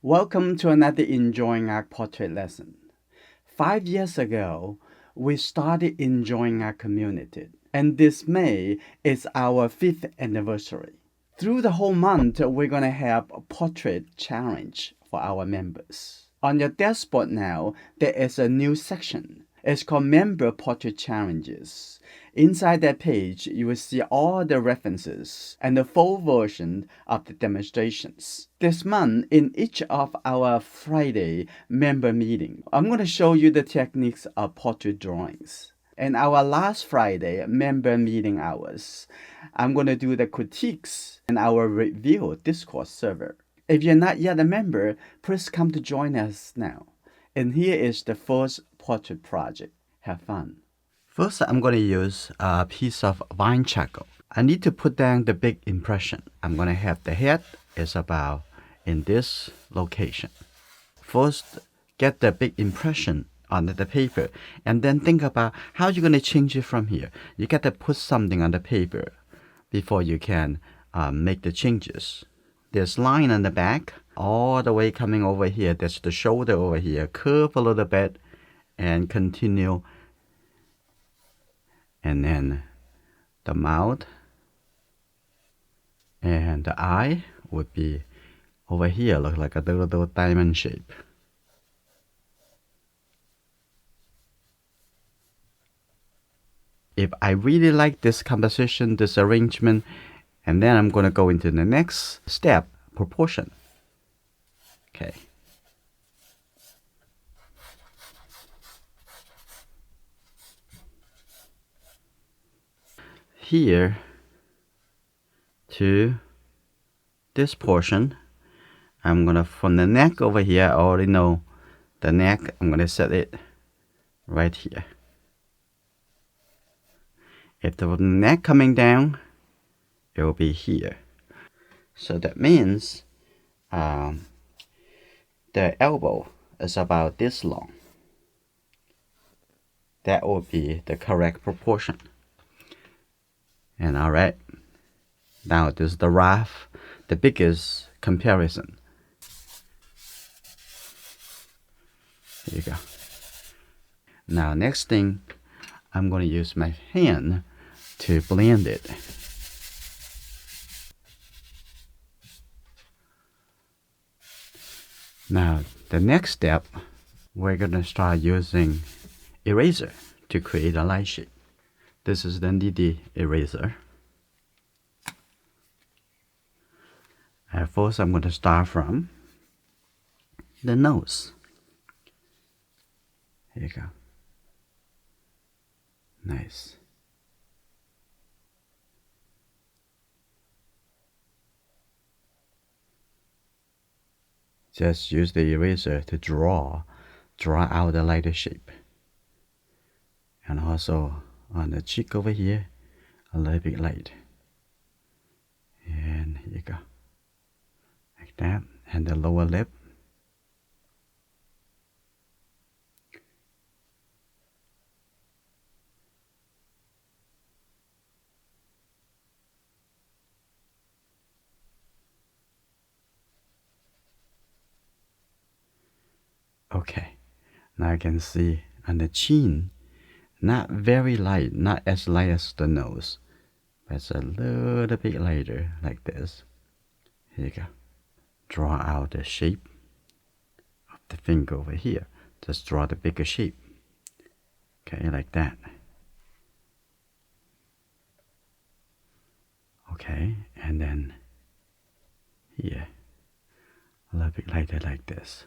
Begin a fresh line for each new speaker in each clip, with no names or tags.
Welcome to another Enjoying Art portrait lesson. 5 years ago, we started enjoying our community, and this May is our 5th anniversary. Through the whole month, we're going to have a portrait challenge for our members. On your dashboard now, there is a new section. It's called Member Portrait Challenges. Inside that page, you will see all the references and the full version of the demonstrations. This month, in each of our Friday member meeting, I'm going to show you the techniques of portrait drawings. In our last Friday member meeting hours, I'm going to do the critiques in our review Discord server. If you're not yet a member, please come to join us now. And here is the first portrait project. Have fun. First, I'm going to use a piece of vine charcoal. I need to put down the big impression. I'm going to have the head is about in this location. First, get the big impression on the paper, and then think about how you're going to change it from here. You got to put something on the paper before you can make the changes. There's line on the back, all the way coming over here. There's the shoulder over here. Curve a little bit and continue. And then the mouth and the eye would be over here, look like a little diamond shape. If I really like this composition, this arrangement, and then I'm going to go into the next step, proportion. Okay. Here to this portion, I'm going to, from the neck over here, I already know the neck, I'm going to set it right here. If the neck coming down, it will be here. So that means the elbow is about this long. That will be the correct proportion. And all right, now this is the rough, the biggest comparison. Here you go. Now next thing, I'm going to use my hand to blend it. Now the next step, we're going to start using eraser to create a light shape. This is the NDD eraser. First, I'm going to start from the nose. Here you go. Nice. Just use the eraser to draw out the lighter shape. And also on the cheek over here, a little bit light. And here you go. Like that. And the lower lip. Okay. Now I can see on the chin, not very light, not as light as the nose, but it's a little bit lighter, like this. Here you go. Draw out the shape of the finger over here. Just draw the bigger shape. Okay, like that. Okay, and then here, a little bit lighter like this.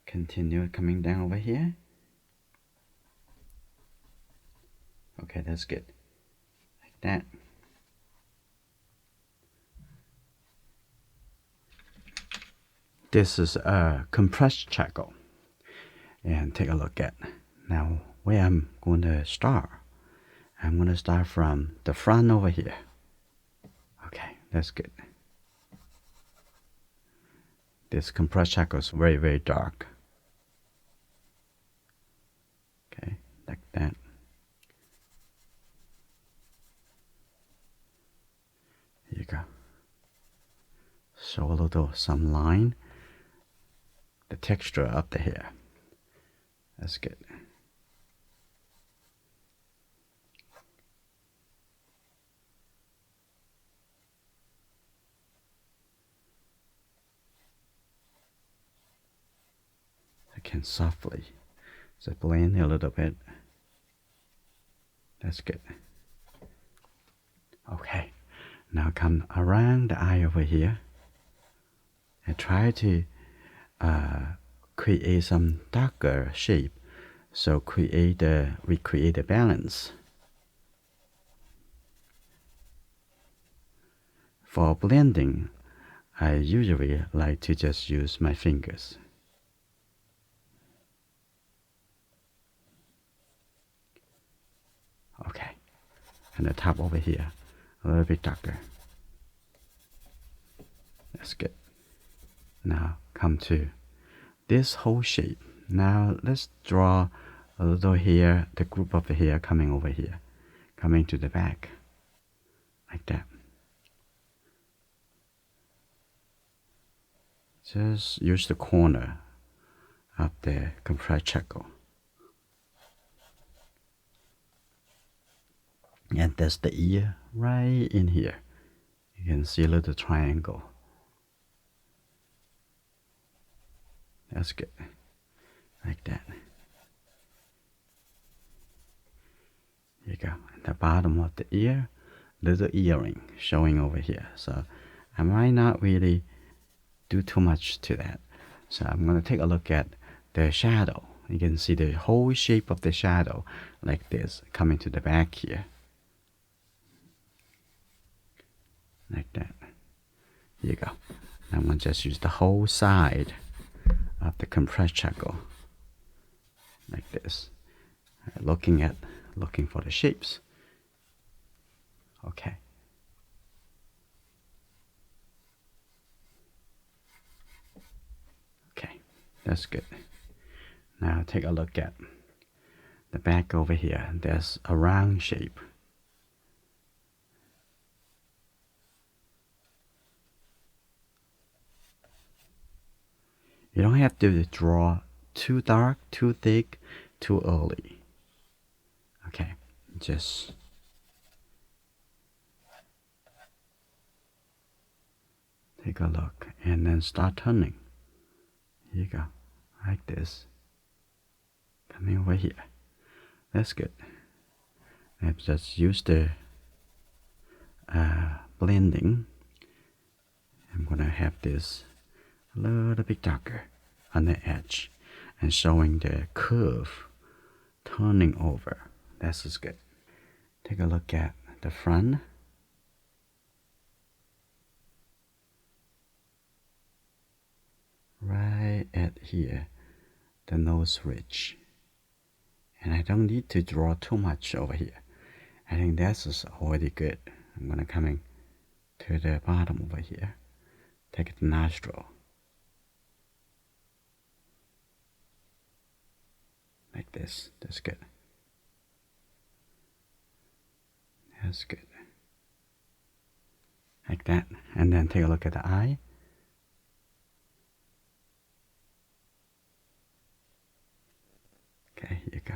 Continue coming down over here. Okay, that's good. Like that. This is a compressed charcoal. And take a look at now where I'm going to start. I'm going to start from the front over here. Okay, that's good. This compressed charcoal is very, very dark. Okay, like that. Here you go. Show a little some line, the texture of the hair. That's good. I can softly just blend a little bit. That's good. Okay, now come around the eye over here and try to create some darker shape. So we create a balance. For blending, I usually like to just use my fingers. Okay, and the top over here, a little bit darker. That's good. Now come to this whole shape. Now let's draw a little hair, the group of the hair coming over here, coming to the back, like that. Just use the corner of the compressed charcoal. And that's the ear right in here. You can see a little triangle. That's good. Like that. Here you go. At the bottom of the ear, little earring showing over here. So I might not really do too much to that. So I'm going to take a look at the shadow. You can see the whole shape of the shadow like this coming to the back here. Like that. Here you go. I'm going to just use the whole side of the compressed charcoal. Like this. Looking for the shapes. Okay. Okay, that's good. Now take a look at the back over here. There's a round shape. You don't have to draw too dark, too thick, too early. Okay, just take a look and then start turning. Here you go, like this. Coming over here. That's good. Let's just use the blending. I'm gonna have this a little bit darker on the edge and showing the curve turning over. That's just good. Take a look at the front. Right at here, the nose ridge. And I don't need to draw too much over here. I think that's already good. I'm gonna coming to the bottom over here. Take the nostril. Like this. That's good. That's good. Like that. And then take a look at the eye. Okay, here you go.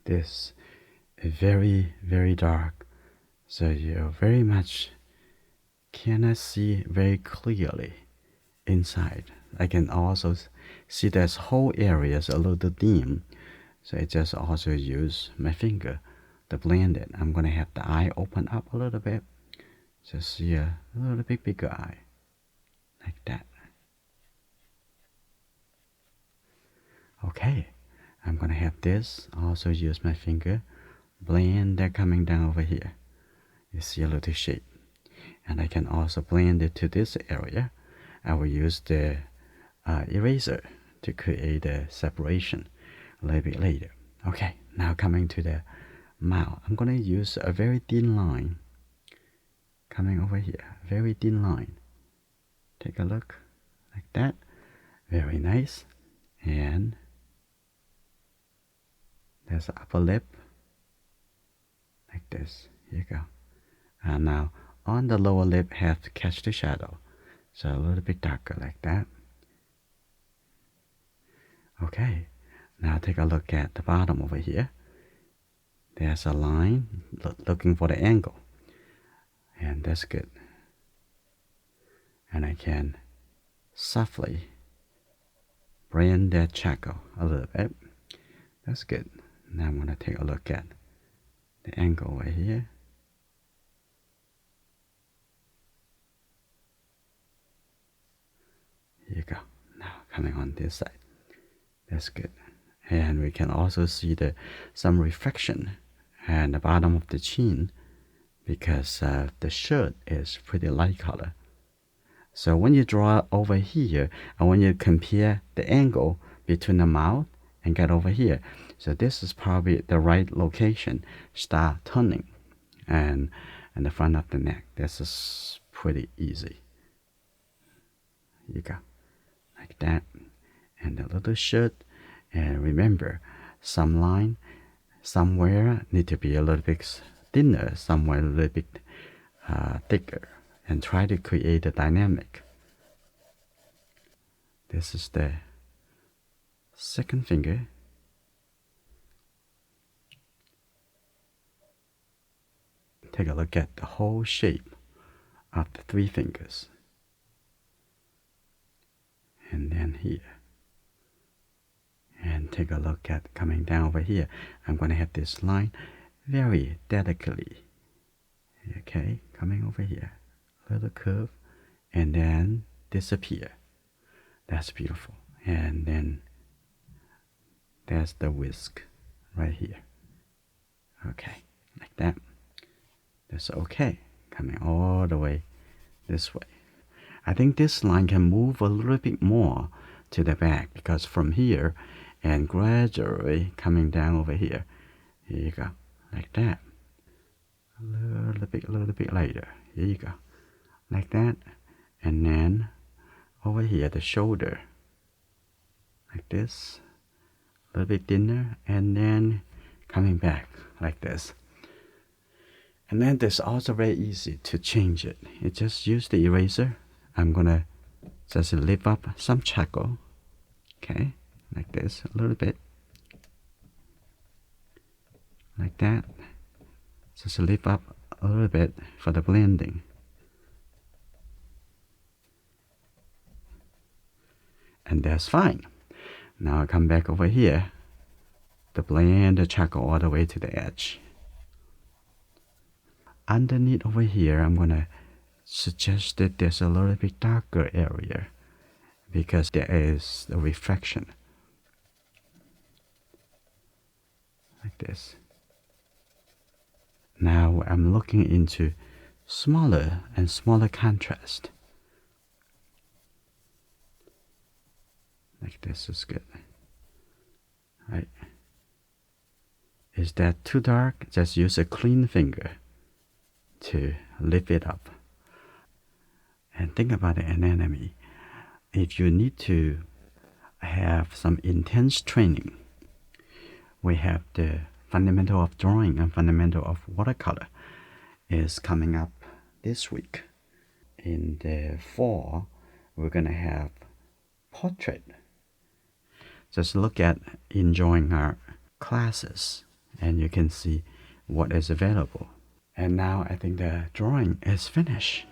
This is very, very dark, so you very much cannot see very clearly inside. I can also see this whole area is a little dim, so I just also use my finger to blend it. I'm gonna have the eye open up a little bit, just see a little bit bigger eye, like that. Okay, I'm gonna have this, also use my finger, blend that coming down over here. You see a little shape. And I can also blend it to this area. I will use the eraser to create a separation a little bit later. Okay, now coming to the mouth. I'm gonna use a very thin line coming over here. Very thin line. Take a look. Like that. Very nice. And there's the upper lip. Like this. Here you go. And now on the lower lip have to catch the shadow. So a little bit darker like that. Okay. Now take a look at the bottom over here. There's a line looking for the angle. And that's good. And I can softly blend that charcoal a little bit. That's good. Now I'm going to take a look at the angle over here. Here you go. Now coming on this side. That's good. And we can also see some reflection at the bottom of the chin because the shirt is pretty light color. So when you draw over here, and when you compare the angle between the mouth and get over here, so this is probably the right location. Start turning and the front of the neck. This is pretty easy. Here you go. Like that. And a little shirt. And remember, some line somewhere need to be a little bit thinner, somewhere a little bit thicker, and try to create a dynamic. This is the second finger. Take a look at the whole shape of the three fingers. And then here. And take a look at coming down over here. I'm going to have this line very delicately. Okay, coming over here. A little curve. And then disappear. That's beautiful. And then there's the whisk right here. Okay, like that. That's okay. Coming all the way this way. I think this line can move a little bit more to the back because from here and gradually coming down over here. Here you go. Like that. A little bit later. Here you go. Like that. And then over here the shoulder. Like this. A little bit thinner. And then coming back like this. And then it's also very easy to change it. You just use the eraser. I'm gonna just lift up some charcoal. Okay. Like this, a little bit. Like that. Just lift up a little bit for the blending. And that's fine. Now I come back over here to blend the charcoal all the way to the edge. Underneath over here, I'm gonna suggest that there's a little bit darker area because there is the reflection. Like this. Now I'm looking into smaller and smaller contrast. Like this is good. Right. Is that too dark? Just use a clean finger to lift it up. And think about the anatomy. If you need to have some intense training, we have the fundamental of drawing and fundamental of watercolor is coming up this week. In the fall, we're going to have portrait. Just look at Enjoying Art classes and you can see what is available. And now I think the drawing is finished.